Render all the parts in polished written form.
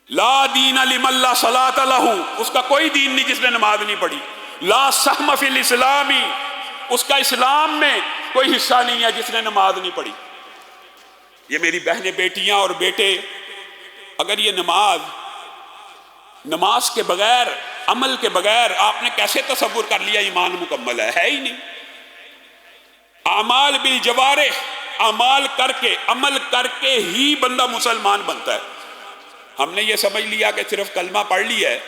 لا دین لمن لا صلاۃ لہ، اس کا کوئی دین نہیں جس نے نماز نہیں پڑھی۔ لا سہم فی الاسلام، اس کا اسلام میں کوئی حصہ نہیں ہے جس نے نماز نہیں پڑھی۔ یہ میری بہنیں، بیٹیاں اور بیٹے، اگر یہ نماز کے بغیر، عمل کے بغیر آپ نے کیسے تصور کر لیا ایمان مکمل ہے ہی نہیں۔ اعمال بالجوارح، اعمال کر کے، عمل کر کے ہی بندہ مسلمان بنتا ہے۔ ہم نے یہ سمجھ لیا کہ صرف کلمہ پڑھ لیا ہے،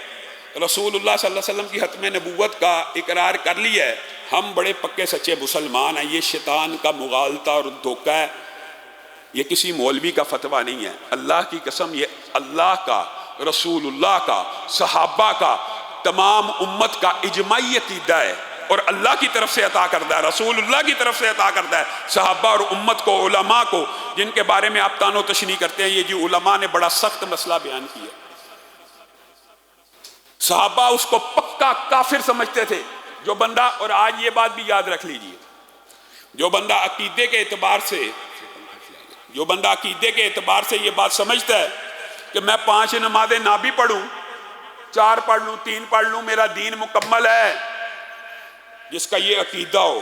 رسول اللہ صلی اللہ علیہ وسلم کی ختم نبوت کا اقرار کر لیا ہے، ہم بڑے پکے سچے مسلمان ہیں۔ یہ شیطان کا مغالطہ اور دھوکہ ہے، یہ کسی مولوی کا فتویٰ نہیں ہے۔ اللہ کی قسم، یہ اللہ کا، رسول اللہ کا، صحابہ کا، تمام امت کا اجماعی عقیدہ ہے، اور اللہ کی طرف سے عطا کردہ ہے، رسول اللہ کی طرف سے عطا کردہ ہے صحابہ اور امت کو، علماء کو، جن کے بارے میں آپ تان و تشنیع کرتے ہیں۔ یہ جو علماء نے بڑا سخت مسئلہ بیان کیا، صحابہ اس کو پکا کافر سمجھتے تھے جو بندہ، اور آج یہ بات بھی یاد رکھ لیجئے، جو بندہ عقیدے کے اعتبار سے یہ بات سمجھتا ہے کہ میں 5 نمازیں نہ بھی پڑھوں، 4 پڑھ لوں، 3 پڑھ لوں، میرا دین مکمل ہے، جس کا یہ عقیدہ ہو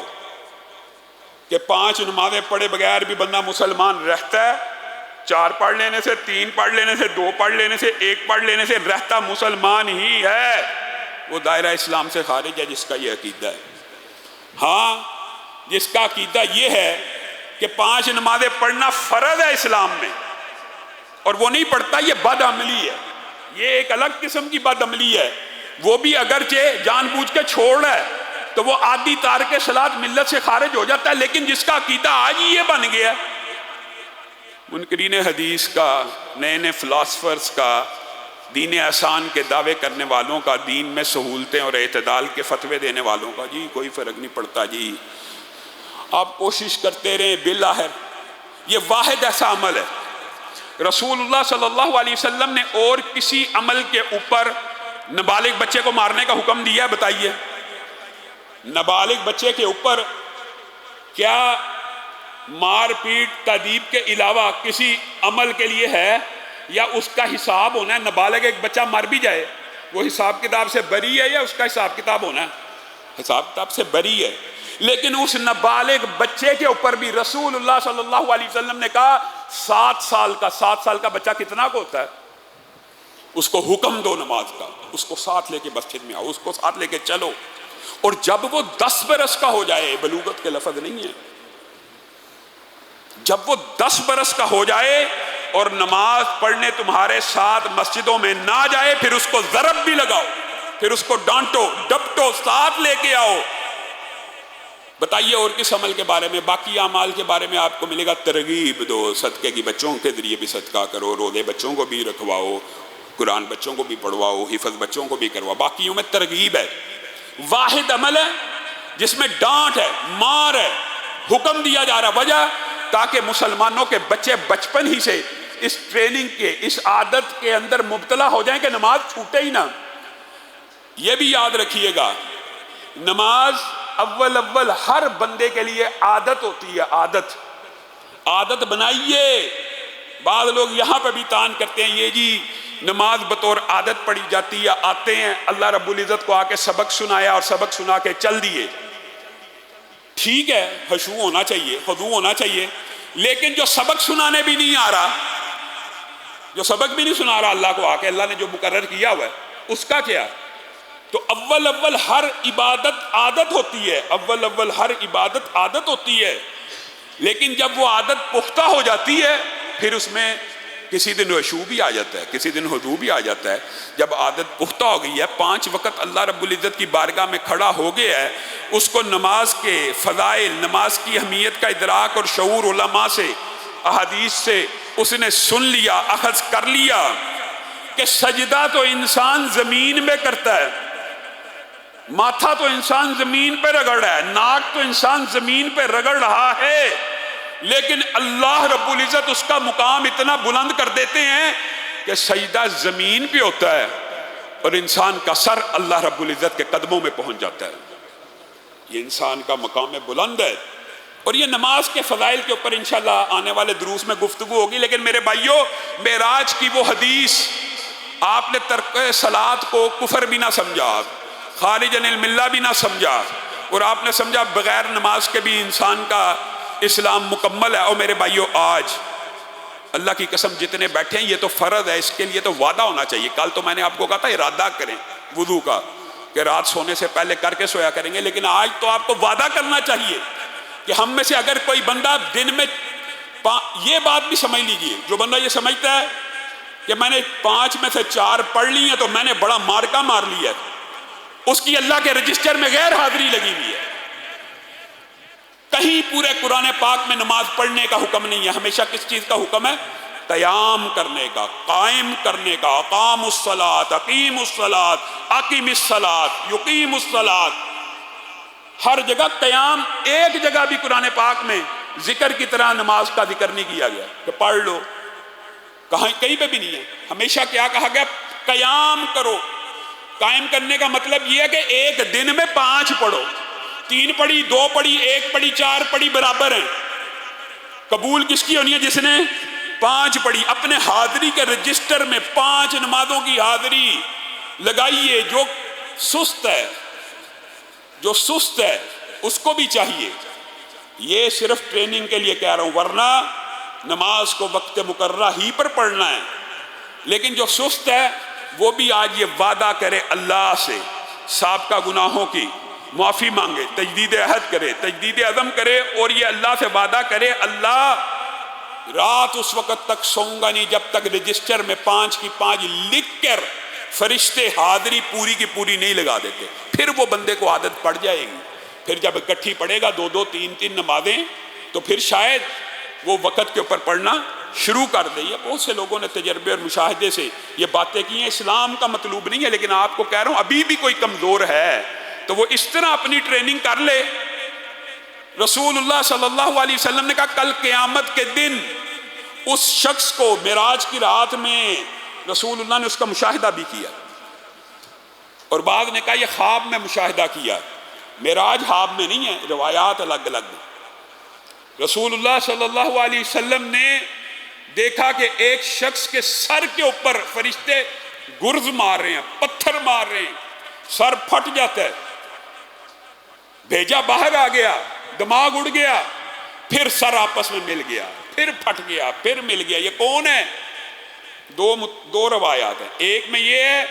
کہ 5 نمازیں پڑھے بغیر بھی بندہ مسلمان رہتا ہے، 4 پڑھ لینے سے، 3 پڑھ لینے سے، 2 پڑھ لینے سے، 1 پڑھ لینے سے رہتا مسلمان ہی ہے، وہ دائرہ اسلام سے خارج ہے جس کا یہ عقیدہ ہے۔ ہاں، جس کا عقیدہ یہ ہے کہ 5 نمازیں پڑھنا فرض ہے اسلام میں، اور وہ نہیں پڑھتا، یہ بد عملی ہے، یہ ایک الگ قسم کی بد عملی ہے۔ وہ بھی اگرچہ جان بوجھ کے چھوڑ رہا ہے تو وہ عادی تارک صلاۃ ملت سے خارج ہو جاتا ہے، لیکن جس کا عقیدہ آج ہی یہ بن گیا، منکرین حدیث کا، نئے نئے فلاسفرز کا، دین احسان کے دعوے کرنے والوں کا، دین میں سہولتیں اور اعتدال کے فتوے دینے والوں کا، جی کوئی فرق نہیں پڑتا جی، آپ کوشش کرتے رہیں، بالآخر یہ واحد ایسا عمل ہے، رسول اللہ صلی اللہ علیہ وسلم نے اور کسی عمل کے اوپر نابالغ بچے کو مارنے کا حکم دیا ہے؟ بتائیے، نابالغ بچے کے اوپر کیا مار پیٹ تادیب کے علاوہ کسی عمل کے لیے ہے، یا اس کا حساب ہونا ہے؟ نابالغ ایک بچہ مر بھی جائے، وہ حساب کتاب سے بری ہے، یا اس کا حساب کتاب ہونا ہے؟ حساب کتاب سے بری ہے۔ لیکن اس نابالغ بچے کے اوپر بھی رسول اللہ صلی اللہ علیہ وسلم نے کہا 7 سال کا بچہ کتنا کو ہوتا ہے، اس کو حکم دو نماز کا، اس کو ساتھ لے کے مسجد میں آؤ، اس کو ساتھ لے کے چلو، اور جب وہ 10 برس کا ہو جائے، بلوغت کے لفظ نہیں ہے، جب وہ 10 برس کا ہو جائے اور نماز پڑھنے تمہارے ساتھ مسجدوں میں نہ جائے، پھر اس کو ضرب بھی لگاؤ، پھر اس کو ڈانٹو ڈپٹو، ساتھ لے کے آؤ۔ بتائیے اور کس عمل کے بارے میں؟ باقی اعمال کے بارے میں آپ کو ملے گا ترغیب دو، صدقے کی بچوں کے ذریعے بھی صدقہ کرو، روزے بچوں کو بھی رکھواؤ، قرآن بچوں کو بھی پڑھواؤ، حفظ بچوں کو بھی کرواؤ، باقیوں میں ترغیب ہے۔ واحد عمل ہے جس میں ڈانٹ ہے، مار ہے، حکم دیا جا رہا، وجہ تاکہ مسلمانوں کے بچے بچپن ہی سے اس ٹریننگ کے، اس عادت کے اندر مبتلا ہو جائیں کہ نماز چھوٹے ہی نہ۔ یہ بھی یاد رکھیے گا، نماز اول ہر بندے کے لیے عادت ہوتی ہے، عادت بنائیے۔ بعض لوگ یہاں پہ بھی تان کرتے ہیں، یہ جی نماز بطور عادت پڑھی جاتی ہے، آتے ہیں اللہ رب العزت کو آ کے سبق سنایا اور سبق سنا کے چل دیے، ٹھیک ہے، خشوع ہونا چاہیے، خضوع ہونا چاہیے، لیکن جو سبق سنانے بھی نہیں آ رہا، جو سبق بھی نہیں سنا رہا اللہ کو آ کے، اللہ نے جو مقرر کیا ہوا ہے اس کا کیا؟ تو اول ہر عبادت عادت ہوتی ہے، اول ہر عبادت عادت ہوتی ہے، لیکن جب وہ عادت پختہ ہو جاتی ہے پھر اس میں کسی دن خشوع بھی آ جاتا ہے، کسی دن خضوع بھی آ جاتا ہے۔ جب عادت پختہ ہو گئی ہے، 5 وقت اللہ رب العزت کی بارگاہ میں کھڑا ہو گیا ہے، اس کو نماز کے فضائل، نماز کی اہمیت کا ادراک اور شعور علماء سے، احادیث سے اس نے سن لیا، اخذ کر لیا کہ سجدہ تو انسان زمین میں کرتا ہے، ماتھا تو انسان زمین پہ رگڑ رہا ہے، ناک تو انسان زمین پہ رگڑ رہا ہے، لیکن اللہ رب العزت اس کا مقام اتنا بلند کر دیتے ہیں کہ سجدہ زمین پہ ہوتا ہے اور انسان کا سر اللہ رب العزت کے قدموں میں پہنچ جاتا ہے۔ یہ انسان کا مقام بلند ہے، اور یہ نماز کے فضائل کے اوپر انشاءاللہ آنے والے دروس میں گفتگو ہوگی۔ لیکن میرے بھائیوں، معراج کی وہ حدیث آپ نے ترک صلاۃ کو کفر بھی نہ سمجھا، خارج عن الملہ بھی نہ سمجھا، اور آپ نے سمجھا بغیر نماز کے بھی انسان کا اسلام مکمل ہے۔ اور میرے بھائیو، آج اللہ کی قسم جتنے بیٹھے ہیں، یہ تو فرض ہے، اس کے لیے تو وعدہ ہونا چاہیے۔ کل تو میں نے آپ کو کہا تھا ارادہ کریں وضو کا کہ رات سونے سے پہلے کر کے سویا کریں گے، لیکن آج تو آپ کو وعدہ کرنا چاہیے کہ ہم میں سے اگر کوئی بندہ دن میں یہ بات بھی سمجھ لیجئے، جو بندہ یہ سمجھتا ہے کہ میں نے 5 میں سے 4 پڑھ لی ہیں تو میں نے بڑا مارکا مار لیا ہے، اس کی اللہ کے رجسٹر میں غیر حاضری لگی ہوئی ہے۔ کہیں پورے قرآن پاک میں نماز پڑھنے کا حکم نہیں ہے، ہمیشہ کس چیز کا حکم ہے؟ قیام کرنے کا، قائم کرنے کا۔ اقام الصلاۃ، اقیم الصلاۃ، اقیم الصلاۃ، یقیم الصلاۃ، ہر جگہ قیام۔ ایک جگہ بھی قرآن پاک میں ذکر کی طرح نماز کا ذکر نہیں کیا گیا کہ پڑھ لو، کہیں پہ بھی نہیں ہے۔ ہمیشہ کیا کہا گیا؟ قیام کرو۔ قائم کرنے کا مطلب یہ ہے کہ ایک دن میں 5 پڑھو، 3 پڑھی، 2 پڑھی، 1 پڑھی، 4 پڑھی، برابر ہیں۔ قبول کس کی ہونی ہے؟ جس نے 5 پڑھی۔ اپنے حاضری کے رجسٹر میں 5 نمازوں کی حاضری لگائیے۔ جو سست ہے اس کو بھی چاہیے۔ یہ صرف ٹریننگ کے لیے کہہ رہا ہوں، ورنہ نماز کو وقت مقررہ ہی پر پڑھنا ہے۔ لیکن جو سست ہے وہ بھی آج یہ وعدہ کرے اللہ سے، سابقہ گناہوں کی معافی مانگے، تجدید عہد کرے، تجدید عزم کرے، اور یہ اللہ سے وعدہ کرے اللہ رات اس وقت تک سوؤں گا نہیں جب تک رجسٹر میں 5 کی 5 لکھ کر فرشتے حاضری پوری کی پوری نہیں لگا دیتے۔ پھر وہ بندے کو عادت پڑ جائے گی، پھر جب اکٹھی پڑھے گا 2 3 نمازیں، تو پھر شاید وہ وقت کے اوپر پڑھنا شروع کر دے۔ یہ بہت سے لوگوں نے تجربے اور مشاہدے سے یہ باتیں کی ہیں۔ اسلام کا مطلوب نہیں ہے، لیکن آپ کو کہہ رہا ہوں ابھی بھی کوئی کمزور ہے تو وہ اس طرح اپنی ٹریننگ کر لے۔ رسول اللہ صلی اللہ علیہ وسلم نے کہا کل قیامت کے دن اس شخص کو معراج کی رات میں رسول اللہ نے اس کا مشاہدہ بھی کیا، اور بعض نے کہا یہ خواب میں مشاہدہ کیا۔ معراج خواب میں نہیں ہے، روایات الگ الگ ہیں۔ رسول اللہ صلی اللہ علیہ وسلم نے دیکھا کہ ایک شخص کے سر کے اوپر فرشتے گرز مار رہے ہیں، پتھر مار رہے ہیں، سر پھٹ جاتا ہے، بھیجا باہر آ گیا، دماغ اڑ گیا، پھر سر آپس میں مل گیا، پھر پھٹ گیا، پھر مل گیا۔ یہ کون ہے؟ دو روایات ہیں، ایک میں یہ ہے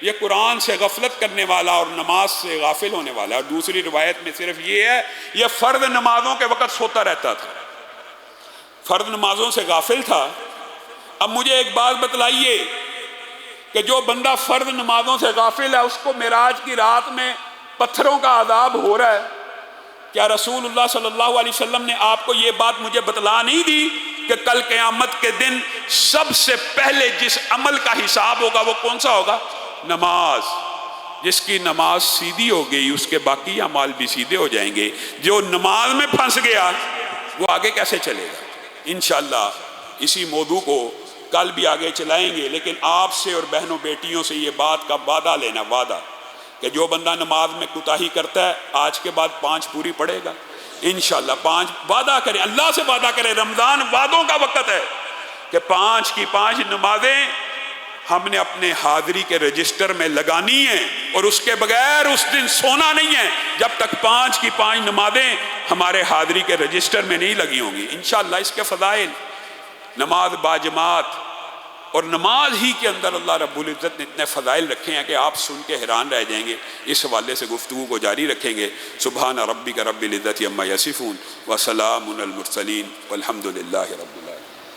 یہ قرآن سے غفلت کرنے والا اور نماز سے غافل ہونے والا، اور دوسری روایت میں صرف یہ ہے یہ فرض نمازوں کے وقت سوتا رہتا تھا، فرض نمازوں سے غافل تھا۔ اب مجھے ایک بات بتلائیے کہ جو بندہ فرض نمازوں سے غافل ہے اس کو معراج کی رات میں پتھروں کا عذاب ہو رہا ہے، کیا رسول اللہ صلی اللہ علیہ وسلم نے آپ کو یہ بات مجھے بتلا نہیں دی کہ کل قیامت کے دن سب سے پہلے جس عمل کا حساب ہوگا وہ کون سا ہوگا؟ نماز۔ جس کی نماز سیدھی ہو گئی اس کے باقی اعمال بھی سیدھے ہو جائیں گے، جو نماز میں پھنس گیا وہ آگے کیسے چلے گا؟ انشاءاللہ اسی موضوع کو کل بھی آگے چلائیں گے، لیکن آپ سے اور بہنوں بیٹیوں سے یہ بات کا وعدہ لینا، وعدہ کہ جو بندہ نماز میں کوتاہی کرتا ہے آج کے بعد 5 پوری پڑھے گا انشاءاللہ۔ 5 وعدہ کریں، اللہ سے وعدہ کریں، رمضان وعدوں کا وقت ہے کہ 5 کی 5 نمازیں ہم نے اپنے حاضری کے رجسٹر میں لگانی ہیں، اور اس کے بغیر اس دن سونا نہیں ہے جب تک 5 کی 5 نمازیں ہمارے حاضری کے رجسٹر میں نہیں لگی ہوں گی انشاءاللہ۔ اس کے فضائل، نماز باجماعت، اور نماز ہی کے اندر اللہ رب العزت نے اتنے فضائل رکھے ہیں کہ آپ سن کے حیران رہ جائیں گے۔ اس حوالے سے گفتگو کو جاری رکھیں گے۔ سبحان ربک رب العزت عما یصفون وسلام علی المرسلین والحمد للہ رب